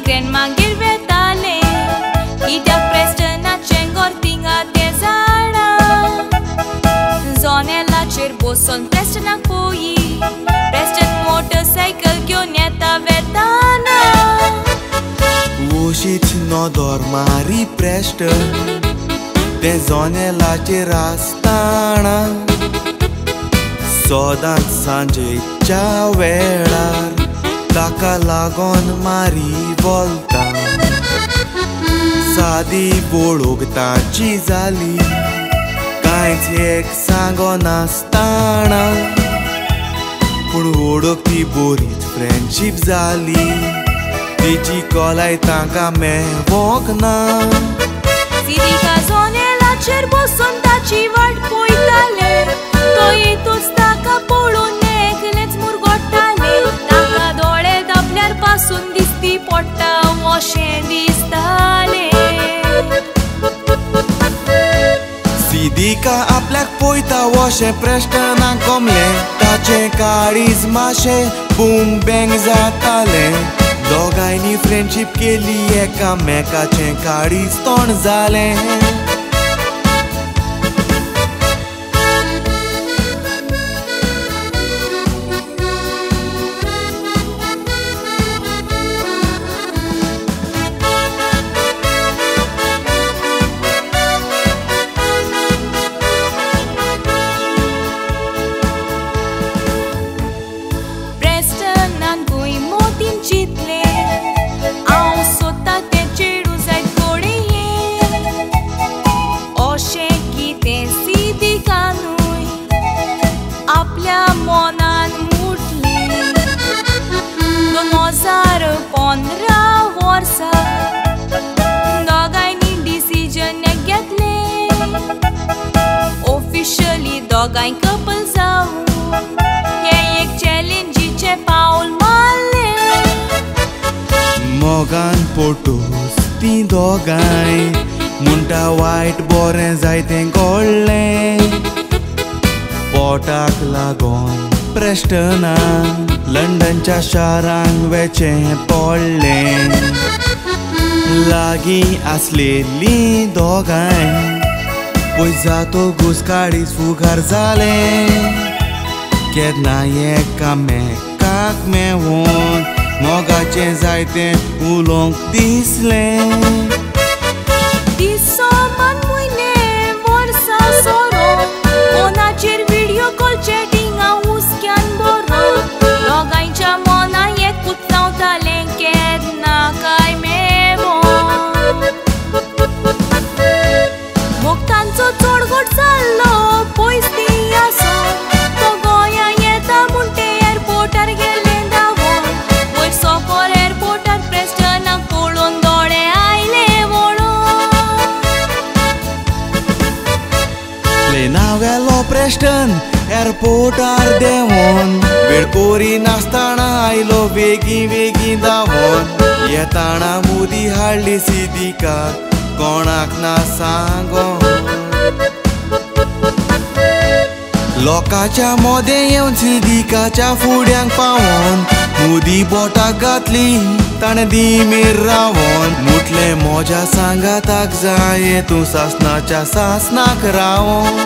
grandmaगेर वेताले कित्याक प्रेस्टनाचें घर थिंगा तें झाडां जनेलाचेर बसून प्रेस्टनाक पळोयी प्रेस्टन मोटरसायकल घेवन येता वेताना वशीच नदर मारी प्रेस्टन तें जनेलाचेर आसताना सदांच सांजेच्या वेळार ताका लागोन मारी बोलता सादी वळख ताची जाली कांयच एक सांगो नासताना पूण वळख ती बरीच फ्रेंडशीप जाली तिची कोलाय ताका मेळोंक ना सिदिका जनेलाचेर बसून ताची वाट पळयताले तो येतूच ताका पळोवन एकलेंच मुरगोडटाले ताका दोळे धांपल्यार पासून दिसती पडटा अशें दिसतालें सिदिका आपल्याक पळयता अशें प्रेस्टनाक गमलें ताचें काळीज मातशें बूम बँग जातालें दोगांयनी फ्रेंडशीप केली एकामेकाचें काळीज तोंड जालें आपल्या मोनान मुटली 2015 वर्सां दोगांयनी डिसिजन घेतलें ऑफिशियली दोगांय कपल जावून हें एक चॅलेंजीचें पावल मारलें मोगान पोटोस तीं दोगांय म्हणटा वायट बरें जायतें घडलें पोटाक लागोन प्रेस्टनान लंडनच्या शारांक वेचें पडलें लागीं आसलेलीं दोगांय पळय जातोगूच काळीज फुगार जालें केन्ना एकामेकाक मेळून मोगाचें जायतें उलोवंक दिसलें फोनाचेर व्हिडिओ कॉल चॅटिंगा हुस्क्यान बरो दोगांयच्या मोना एकूच जावतालें केन्ना काय मेळोन मोगतांचो चड घोट जाल्लो पयस ती आसो तो गोंयां येता म्हूण ते एअरपोर्टार गेले धांवून वयर सकयल एअरपोर्टार प्रेस्टनाक पळोवन दोळे आयले वळोन प्लेनां गेलो प्रेस्टन एअरपोर्टार देंवोन वेळ कोरी नासतना आयलो बेगीन धांवोन येताना मुदी हाडली सिदिकाक कोणाक ना सांगोन लोकांच्या मोदें येवन सिदिकाच्या फुड्यांक पावोन मुदी बोटाक घातली ताणें दिमीर रावोन मुटलें मोज्या सांगाताक जाय तूं सासणाच्या सासणाक रावोन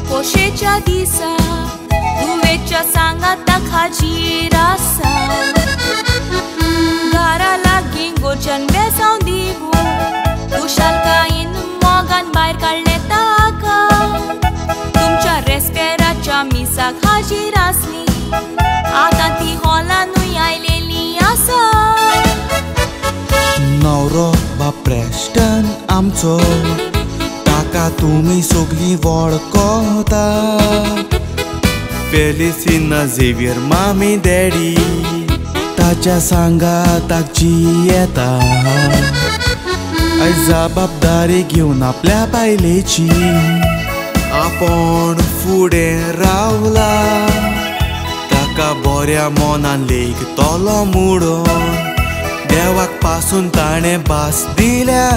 कोशेच्या दिसा दुवेच्या सांगाताक हाजीर आसा घरा लागीं गोच्यान बेसांव दिवून खुशालकायेन मोगान भायर काडलें ताका तुमच्या रेस्पेराच्या मिसाक हाजीर आसली आतां ती हॉलानूय आयलेली आसा नवरो बाप प्रेस्टन आमचो ताका ताका तुमी सगळीं वळखता फेलिसिना झेवियर मामी डॅडी ताच्या सांगाताक जी येता आयज जबाबदारी घेवन आपल्या बायलेची आपण फुडें रावला ताका बऱ्या मोनान लेक तोलो मोडोन देवाक पासून ताणें भास दिल्या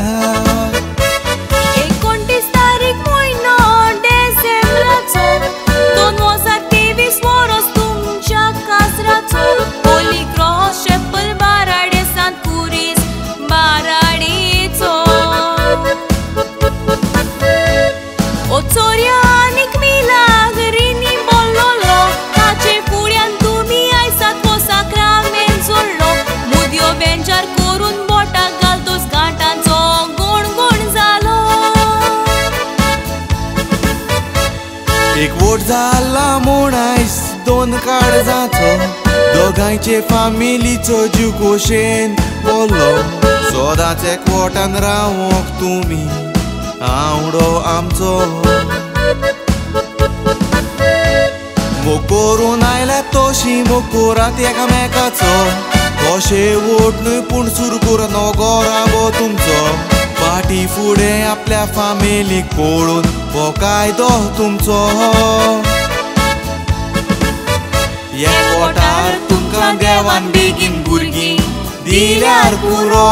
29 तारीख म्हयनो डिसेंबराचो 2023 वरोस तुमच्या काजराचो होली क्रॉस चॅपल बाराडे सांत कुरीस बाराडेचो ओ चोरया आनीक मिलाग रिनी बोल्लोलो ताचे फुड्यान तुमी आयसात वो साक्रामेंत जोडलो मुदयो बेंचार करून बोटाक घालतोस गांठांचो गोण जालो एक वोट जाला म्हूण आयज 2 काळजांचो दोगांयचे फामिलीचो जीव खोशेन बोल्लो सदांच एकवटान रावोंक तुमी आवडो आमचो मोकोरून आयल्या तोशी मोकोरात एकामेकाचो कशे वोट न्हय पूण सुरू करून नगो राबो तुमचो फाटी फुडें आपल्या फामिलीक पळोवन हो कायदो तुमचो एकवटार तुमकां देवान बेगीन भुरगीं दिल्यार पुरो